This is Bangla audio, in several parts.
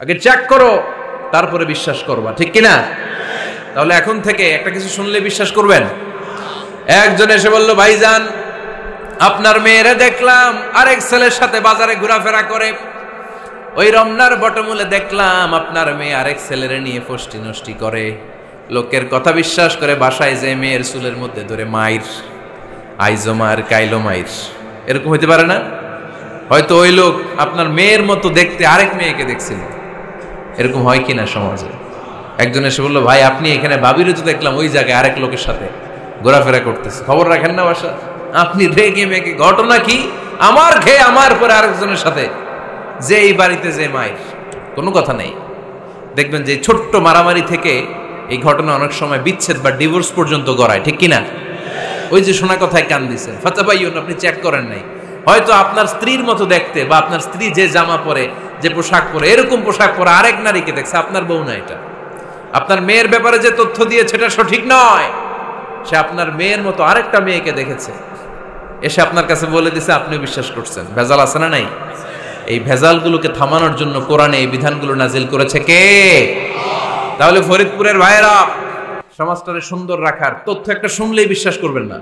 আগে চেক করো, তারপরে বিশ্বাস করবা, ঠিক কিনা? তাহলে এখন থেকে একটা কিছু শুনলে বিশ্বাস করবেন? একজন এসে বলল, ভাইজান আপনার মেয়েরে দেখলাম আরেক ছেলের সাথে বাজারে ঘোরাফেরা করে, ওই রমনার বটমূলে দেখলাম আপনার মেয়ে আরেক ছেলেরে নিয়ে ফষ্টি নষ্টি করে, লোকের কথা বিশ্বাস করে বাসায় যে মেয়ের চুলের মধ্যে ধরে মাইর, আইজো মার কাইলো মাইর। এরকম হইতে পারে না? হয়তো ওই লোক আপনার মেয়ের মতো দেখতে আরেক মেয়েকে দেখছিল। এরকম হয় কিনা সমাজে? একজন এসে বললো, ভাই আপনি এখানে ভাবিরে তো দেখলাম ওই জায়গায় আরেক লোকের সাথে ঘোরাফেরা করতেছে, খবর রাখেন না বাসা? আপনি রেগে মেগে, ঘটনা কি? আমার খেয়ে আমার পরে আরেকজনের সাথে, যে এই বাড়িতে যে মায়ের, কোনো কথা নেই। দেখবেন যে ছোট্ট মারামারি থেকে এই ঘটনা অনেক সময় বিচ্ছেদ বা ডিভোর্স পর্যন্ত গড়ায়, ঠিক কিনা? ওই যে শোনা কথায় কান দিচ্ছেন, ফাতাবাইয়ুন, আপনি চেক করেন নাই। হয়তো আপনার স্ত্রীর মতো দেখতে বা আপনার স্ত্রী যে জামা পরে, যে পোশাক পরে, এরকম পোশাক পরে আরেক নারীকে দেখছে, আপনার বউ না এটা। আপনার মেয়ের ব্যাপারে যে তথ্য দিয়েছে এটা সঠিক নয়, সে আপনার মেয়ের মতো আরেকটা মেয়েকে দেখেছে, এসে আপনার কাছে বলে দিছে, আপনি বিশ্বাস করছেন। ভেজাল আছে না নাই? এই ভেজালগুলোকে থামানোর জন্য কোরআনে এই বিধানগুলো নাজিল করেছে কে? তাহলে ফরিদপুরের ভাইয়েরা, সমাজটারে সুন্দর রাখার তথ্য একটা শুনলেই বিশ্বাস করবেন না।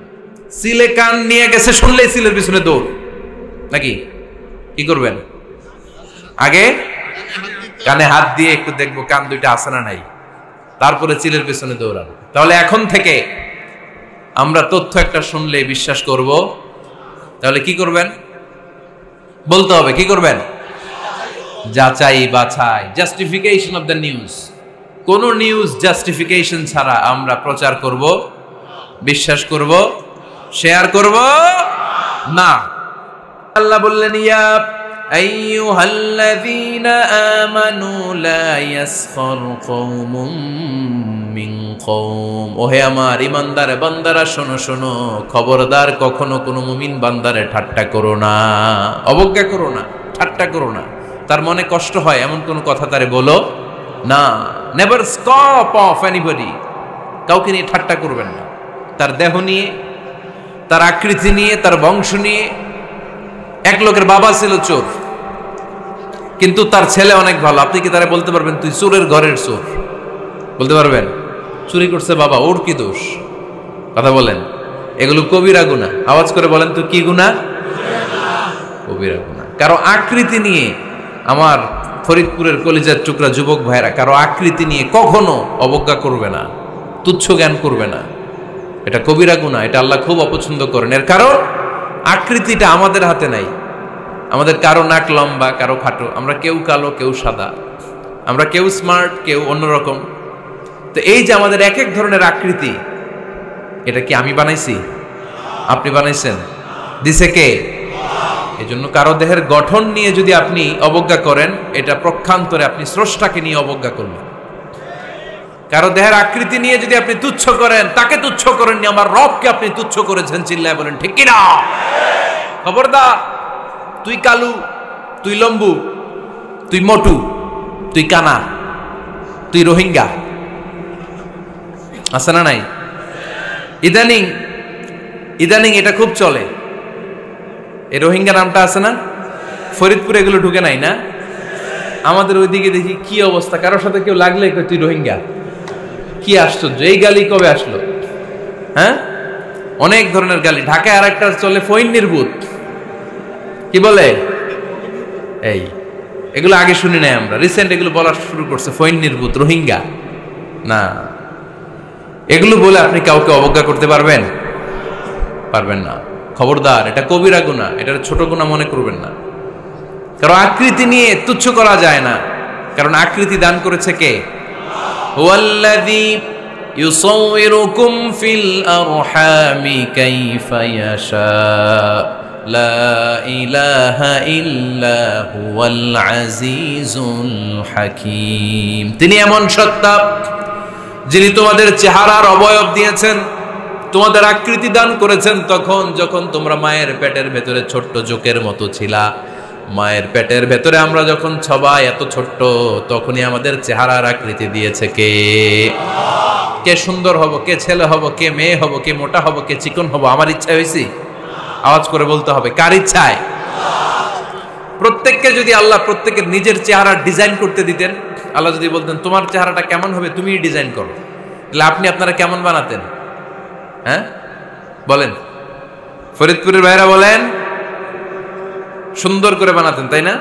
সিলে কান নিয়ে গেছে, শুনলেই সিলের পিছনে দৌড়, নাকি? কি করবেন? আগে কানে হাত দিয়ে একটু দেখবো কান দুইটা আছে না নাই, তারপরে চিলের পেছনে দৌড়াবো। তাহলে এখন থেকে আমরা তথ্য একটা শুনলে বিশ্বাস করব। তাহলে কি করবেন? বলতে হবে কি করবেন? যাচাই বাছাই, জাস্টিফিকেশন অফ দ্য নিউজ। কোন নিউজ জাস্টিফিকেশন ছাড়া আমরা প্রচার করব, বিশ্বাস করব, শেয়ার করব না। আল্লাহ বললেন, ইয়া আইয়ুহাল্লাযীনা আমানু লা ইয়াসখার কওমুম মিন কওম। ওহে আমার ঈমানদার বান্দারা, শোনো শোনো, খবরদার কখনো কোনো মুমিন বান্দারে ঠাট্টা করো না, অবজ্ঞা করো না, ঠাট্টা করো না। তার মনে কষ্ট হয় এমন কোন কথা তারে বলো না। Never scoff of anybody. কাউকে নিয়ে ঠাট্টা করবেন না, তার দেহ নিয়ে, তার আকৃতি নিয়ে, তার বংশ নিয়ে। এক লোকের বাবা ছিল চোর, কিন্তু তার ছেলে অনেক ভালো। আপনি কি তারা বলতে পারবেন তুই চোরের ঘরের চোর? বলতে পারবেন? চুরি করছে বাবা, ওর কি দোষ? কথা বলেন। এগুলো কবিরা গুনাহ। আওয়াজ করে বলেন তো, কি গুনাহ? কবিরা গুনাহ। কারো আকৃতি নিয়ে, আমার ফরিদপুরের কলিজার টুকরা যুবক ভাইরা, কারো আকৃতি নিয়ে কখনো অবজ্ঞা করবে না, তুচ্ছ জ্ঞান করবে না। এটা কবিরা গুনাহ, এটা আল্লাহ খুব অপছন্দ করেন। এর কারণ আকৃতিটা আমাদের হাতে নাই। আমাদের কারো নাক লম্বা, কারো খাটো, আমরা কেউ কালো, কেউ সাদা, আমরা কেউ স্মার্ট, কেউ অন্যরকম। তো এই যে আমাদের এক এক ধরনের আকৃতি, এটা কি আমি বানাইছি? আপনি বানাইছেন? দিছে কে? এই জন্য কারো দেহের গঠন নিয়ে যদি আপনি অবজ্ঞা করেন, এটা প্রক্ষান্তরে আপনি স্রষ্টাকে নিয়ে অবজ্ঞা করলেন। কারো দেহের আকৃতি নিয়ে যদি আপনি তুচ্ছ করেন, তাকে তুচ্ছ করেননি, আমার রবকে আপনি তুচ্ছ করেছেন। চিল্লায় বলেন ঠিক কিনা? খবরদার, তুই কালু, তুই লম্বু, তুই মোটু, তুই কানা, তুই রোহিঙ্গা, আছে না নাই? ইদানিং ইদানিং এটা খুব চলে। এই রোহিঙ্গা নামটা আছে না? ফরিদপুরে এগুলো ঢুকে নাই না? আমাদের ওইদিকে দেখি কি অবস্থা, কারোর সাথে কেউ লাগলে তুই রোহিঙ্গা। কি আশ্চর্য, এই গালি কবে আসলো? হ্যাঁ, অনেক ধরনের গালি। ঢাকায় আর একটা চলে ফইন্নির ভূত, কি বলে? এই এগুলো আগে শুনি নাই আমরা, রিসেন্ট এগুলো বলা শুরু করছে। ফইন্নির ভূত, রোহিঙ্গা না। এগুলো বলে আপনি কাউকে অবজ্ঞা করতে পারবেন? পারবেন না। খবরদার, এটা কবিরা গুনাহ, এটা ছোট গুনাহ মনে করবেন না। কারণ আকৃতি নিয়ে তুচ্ছ করা যায় না, কারণ আকৃতি দান করেছে কে? হুয়াল্লাযী ইউসাউইরুকুম ফিল আরহামি কাইফা ইয়াশা লা ইলাহা ইল্লা হুয়াল আজিজুল হাকীম। তিনি এমন সত্তা যিনি তোমাদের চেহারার অবয়ব দিয়েছেন, তোমাদের আকৃতি দান করেছেন তখন যখন তোমরা মায়ের পেটের ভেতরে ছোট্ট জোকের মতো ছিলা। মায়ের পেটের ভেতরে আমরা যখন সবাই এত ছোট্ট, তখনই আমাদের চেহারার আকৃতি দিয়েছে কে? কে সুন্দর হব, কে ছেলে হব, কে মেয়ে হব, কে মোটা হব, কে চিকন হব আমার ইচ্ছা হয়েছি? আওয়াজ করে বলতে হবে, কার ইচ্ছায়? প্রত্যেককে যদি আল্লাহ প্রত্যেকের নিজের চেহারা ডিজাইন করতে দিতেন, আল্লাহ যদি বলতেন তোমার চেহারাটা কেমন হবে তুমিই ডিজাইন করো, তাহলে আপনি আপনারা কেমন বানাতেন? হ্যাঁ বলেন, ফরিদপুরের ভাইরা বলেন, সুন্দর করে বানাতেন তাই না?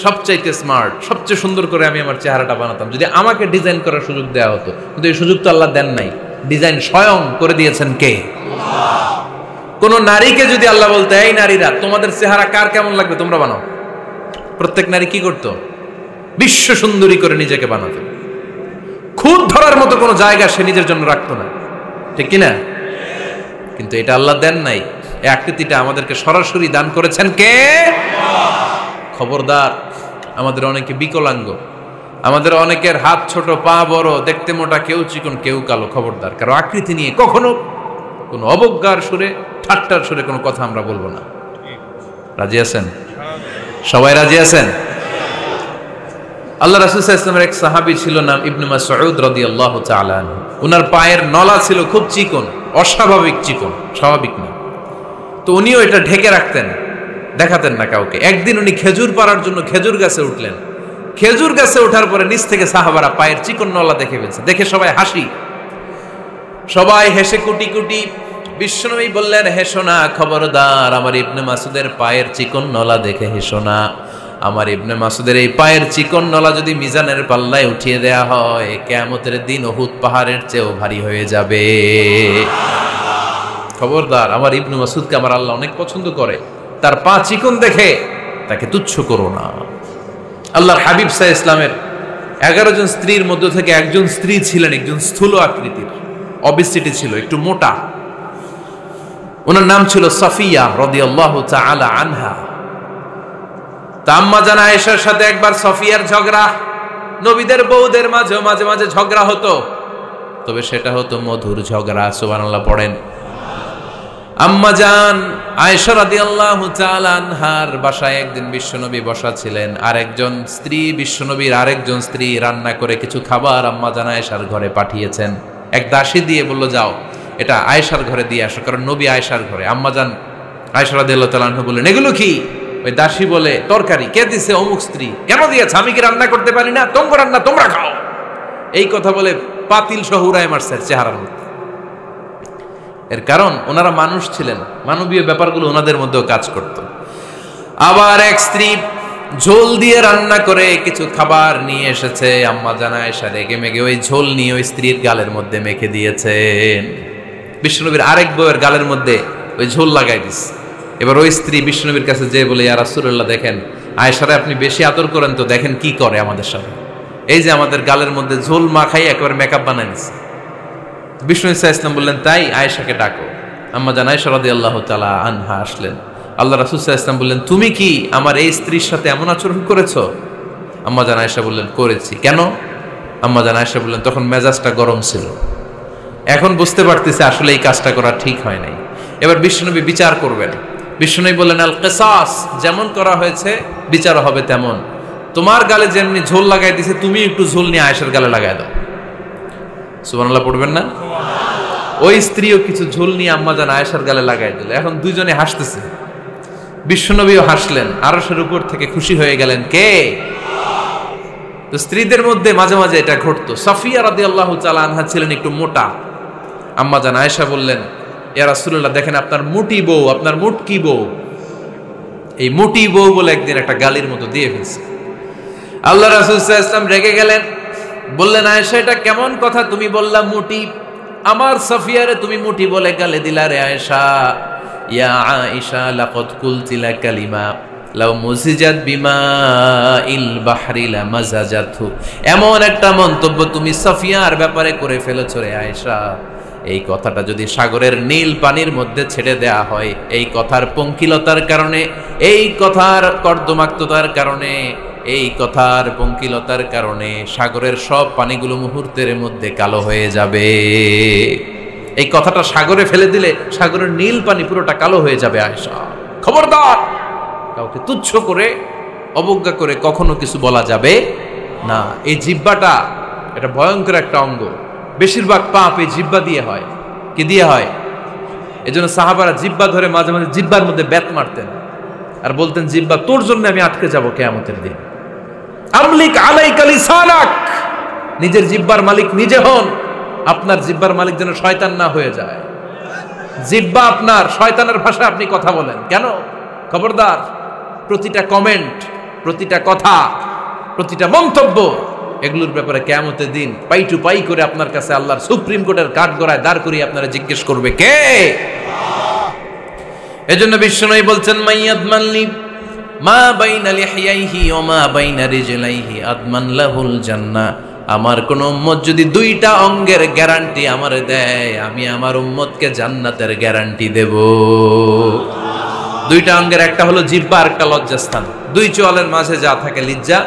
সবচাইতে স্মার্ট, সবচেয়ে সুন্দর করে আমি আমার চেহারাটা বানাতাম যদি আমাকে ডিজাইন করার সুযোগ দেওয়া হতো। কিন্তু এই সুযোগ তো আল্লাহ দেন নাই। ডিজাইন স্বয়ং করে দিয়েছেন কে? কোন নারীকে যদি আল্লাহ বলতে এই নারীরা তোমাদের চেহারা কার কেমন লাগবে তোমরা বানাও, প্রত্যেক নারী কি করতো? বিশ্ব সুন্দরী করে নিজেকে বানাতো। খুদ ধরার মতো কোনো জায়গা সে নিজের জন্য রাখতো না, ঠিক কিনা? কিন্তু এটা আল্লাহ দেন নাই। এই আকৃতিটা আমাদেরকে সরাসরি দান করেছেন কে? খবরদার, আমাদের অনেকে বিকলাঙ্গ, আমাদের অনেকের হাত ছোট, পা বড়, দেখতে মোটা, কেউ চিকন কেউ কালো। খবরদার, কারো আকৃতি নিয়ে কখনো কোনো অবজ্ঞার সুরে, ঠাট্টার সুরে কোনো কথা আমরা বলবো না। রাজি আছেন? সবাই রাজি আছেন? আল্লাহ রাসূল সাল্লাল্লাহু আলাইহি ওয়াসাল্লামের এক সাহাবী ছিল, নাম ইবনে মাসউদ রাদিয়াল্লাহু তাআলা আনহু। ওনার পায়ের নলা ছিল খুব চিকন, অস্বাভাবিক চিকন, স্বাভাবিক না। তো উনিও এটা ঢেকে রাখতেন, দেখাতেন না কাউকে। একদিন উনি খেজুর পাড়ার জন্য খেজুর গাছে উঠলেন। খেজুর গাছে ওঠার পরে নিচ থেকে সাহাবারা পায়ের চিকন নলা দেখে ফেলছে। দেখে সবাই হাসি, সবাই হেসে কুটি কুটি। বিশ্বনবী বললেন, হেসো না, খবরদার, আমার ইবনে মাসুদের পায়ের চিকন নলা দেখে হেসো না। আমার ইবনে মাসুদের এই পায়ের চিকন নলা যদি মিজানের পাল্লায় উঠিয়ে দেয়া হয়, কিয়ামতের দিন উহুদ পাহাড়ের চেয়েও ভারী হয়ে যাবে। খবরদার, আমার ইবনে মাসুদকে আমার আল্লাহ অনেক পছন্দ করে, তার পা চিকন দেখে তাকে তুচ্ছ করো না। আল্লাহর হাবিব সাল্লাল্লাহু আলাইহি ইসলামের 11 জন স্ত্রীর মধ্য থেকে একজন স্ত্রী ছিলেন একজন স্থূল আকৃতির, অবিসিটি ছিল, একটু মোটা। ওনার নাম ছিল সাফিয়া রাদিয়াল্লাহু তাআলা আনহা। আম্মা জান আয়েশার সাথে একবার সাফিয়ার ঝগড়া। নবীদের বউদের মাঝে মাঝে মাঝে ঝগড়া হতো, তবে সেটা হতো মধুর ঝগড়া। সুবহানাল্লাহ পড়েন। আম্মা জান আয়েশা রাদিয়াল্লাহু তাআলা আনহার বাসায় একদিন বিশ্বনবী বসা ছিলেন। আরেকজন স্ত্রী, বিশ্বনবীর আরেকজন স্ত্রী রান্না করে কিছু খাবার আম্মা জান আয়েশার ঘরে পাঠিয়েছেন। এক দাসী দিয়ে বলল, যাও এটা আয়েশার ঘরে দিয়ে আসো, কারণ নবী আয়েশার ঘরে। আম্মা জান আয়েশা রাদিয়াল্লাহু তাআলা আনহা বললেন, এগুলো কি? ওই দাসী বলে, তরকারি। কে দিছে? অমুক স্ত্রী। কেন দিয়েছে? আমি কি রান্না করতে পারি না? তোমরা রান্না তোমরা খাও। এই কথা বলে পাতিল সহ উড়ায় মারছে চেহারার মধ্যে। এর কারণ ওনারা মানুষ ছিলেন, মানবীয় ব্যাপারগুলো ওনাদের মধ্যেও কাজ করত। আবার এক স্ত্রী ঝোল দিয়ে রান্না করে কিছু খাবার নিয়ে এসেছে। আম্মা জান আয়েশা রেগে মেগে ওই ঝোল নিয়ে ওই স্ত্রীর গালের মধ্যে মেখে দিয়েছেন। বিশ্বনবীর আরেক বউয়ের গালের মধ্যে ওই ঝোল লাগাই দিস। এবার ওই স্ত্রী বিশ্বনবীর কাছে যেয়ে বলে, ইয়া রাসূলুল্লাহ, দেখেন আয়েশারে আপনি বেশি আদর করেন তো, দেখেন কি করে আমাদের সাথে। এই যে আমাদের গালের মধ্যে ঝোল মাখাই একেবারে মেকআপ বানাই দিচ্ছে। বিষ্ণু ইসা ইসলাম বললেন, তাই আয়েশাকে ডাকো। আম্মা জান আয়েশা রাদিয়াল্লাহু তাআলা আনহা আসলেন। আল্লাহ রাসূল সাল্লাল্লাহু আলাইহি ওয়াসাল্লাম বললেন, তুমি কি আমার এই স্ত্রীর সাথে এমন আচরণ করেছো? আম্মা জান আয়েশা বললেন, করেছি। কেন? আম্মা জান আয়েশা বললেন, তখন মেজাজটা গরম ছিল, এখন বুঝতে পারতেছে আসলে এই কাজটা করা ঠিক হয় নাই। এবার বিশ্বনবী বিচার করবেন। বিশ্বনবী বললেন, আল কিসাস, যেমন করা হয়েছে বিচার হবে তেমন। তোমার গালে যেমনি ঝোল লাগাই দিছে, তুমি একটু ঝোল নিয়ে আয়েশার গালে লাগাই দাও। সুবহানাল্লাহ পড়বেন না? ওই স্ত্রীও কিছু ঝোল নিয়ে আম্মা জান আয়েশার গালে লাগাই দিল। এখন দুইজনে হাসতেছে, বিশ্বনবীও হাসলেন, আরশের উপর থেকে খুশি হয়ে গেলেন কে? তো স্ত্রীদের মধ্যে মাঝে মাঝে এটা ঘটতো। সাফিয়া রাদিয়াল্লাহু তাআলা আনহা ছিলেন একটু মোটা। আম্মা জান আয়েশা বললেন, ইয়া রাসূলুল্লাহ, দেখেন আপনার মুটি বউ, আপনার মুটকি বউ, এই মুটি বউ বলে একদিন একটা গালির মতো দিয়ে ফেলছে। আল্লাহ রাসূল সাল্লাল্লাহু আলাইহি ওয়াসাল্লাম রেগে গেলেন, বললেন, আয়েশা এটা কেমন কথা? তুমি বললা মুটি, আমার সাফিয়ারে তুমি মুটি বলে গালে দিলা রে আয়েশা। ইয়া আয়েশা লাকাদ কুলতি লা কালিমা লাউ মুজিজাত বিমাইল বাহরি লামাজাজাতহু। এমন একটা মন্তব্য তুমি সাফিয়ার ব্যাপারে করে ফেলেছো রে আয়েশা, এই কথাটা যদি সাগরের নীল পানির মধ্যে ছেড়ে দেয়া হয়, এই কথার পঙ্কিলতার কারণে, এই কথার কর্দমাক্ততার কারণে, এই কথার পঙ্কিলতার কারণে সাগরের সব পানিগুলো মুহূর্তের মধ্যে কালো হয়ে যাবে। এই কথাটা সাগরে ফেলে দিলে সাগরের নীল পানি পুরোটা কালো হয়ে যাবে। আয়েশা, খবরদার, কাউকে তুচ্ছ করে অবজ্ঞা করে কখনো কিছু বলা যাবে না। এই জিহ্বাটা এটা ভয়ঙ্কর একটা অঙ্গ। বেশিরভাগ পাপ এই জিহ্বা দিয়ে হয়। কি দিয়ে হয়? এজন্য সাহাবারা জিহ্বা ধরে মাঝে মাঝে জিহ্বার মধ্যে ব্যাত মারতেন। আর বলতেন জিহ্বা তোর জন্য আমি আটকে যাব কিয়ামতের দিন। আমলিক আলাইকা লিসানাক, নিজের জিহ্বার মালিক নিজে হন। আপনার জিহ্বার মালিক যেন শয়তান না হয়ে যায়। জিহ্বা আপনার, শয়তানের ভাষায় আপনি কথা বলেন কেন? খবরদার, প্রতিটা কমেন্ট, প্রতিটা কথা, প্রতিটা মন্তব্য, এগুলোর ব্যাপারে কিয়ামতের দিন পাই টু পাই করে আপনার কাছে আল্লাহর সুপ্রিম কোর্টের কাঠগড়ায় দাঁড় করিয়ে আপনারা জিজ্ঞেস করবে কে? এজন্য বিশ্বনবী বলছেন মাইয়াদমানলি মা বাইনা লিহিয়াইহি ওয়া মা বাইনা রিজলাইহি আদমান লাহুল জান্নাহ। আমার কোন উম্মত যদি দুইটা অঙ্গের গ্যারান্টি আমারে দেয়, আমি আমার উম্মতকে জান্নাতের গ্যারান্টি দেব। দুইটা অঙ্গের, একটা হলো জিহ্বা আর একটা লজ্জাস্থান। দুই চোয়ালের মাঝে যা থাকে লিজ্জা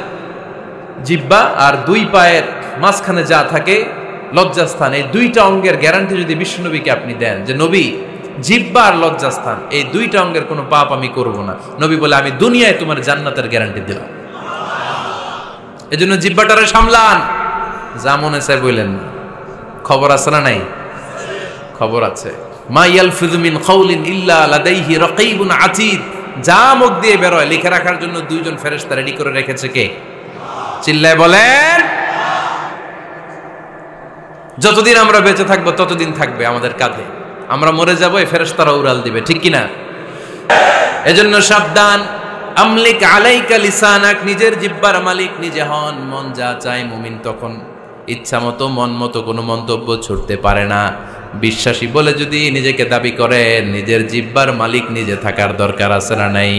জিহ্বা, আর দুই পায়ের মাঝখানে যা থাকে লজ্জাস্থান। এই দুইটা অঙ্গের গ্যারান্টি যদি বিশ্বনবীকে আপনি দেন যে নবী জিহ্বা আর লজ্জাস্থান এই দুইটা অঙ্গের কোনো পাপ আমি করব না, নবী বলে আমি দুনিয়ায় তোমার জান্নাতের গ্যারান্টি দিলাম। এজন্য জিহ্বাটারে সামলান, যা মনে চায় বললেন না। খবর আছে না নাই? খবর আছে। মা ইয়ালফিযু মিন কাউলিন ইল্লা লাদাইহি রাকীবুন আতীদ। যা মুখ দিয়ে বের হয় লিখে রাখার জন্য দুইজন ফেরেশতা রেডি করে রেখেছে কে? চিল্লায় বলেন। যতদিন আমরা বেঁচে থাকবো ততদিন থাকবে আমাদের কাঁধে। আমরা মরে যাবো, এই ফেরেশতারা উড়াল দিবে, ঠিক কিনা? এজন্য সাবধান। আমলিক আলাইকা লিসানাক, নিজের জিহ্বার মালিক নিজে হন। মন যা চায় মুমিন তখন ইচ্ছা মতো মন মতো কোনো মন্তব্য ছুটতে পারে না। বিশ্বাসী বলে যদি নিজেকে দাবি করেন, নিজের জিহ্বার মালিক নিজে থাকার দরকার আছে না নাই?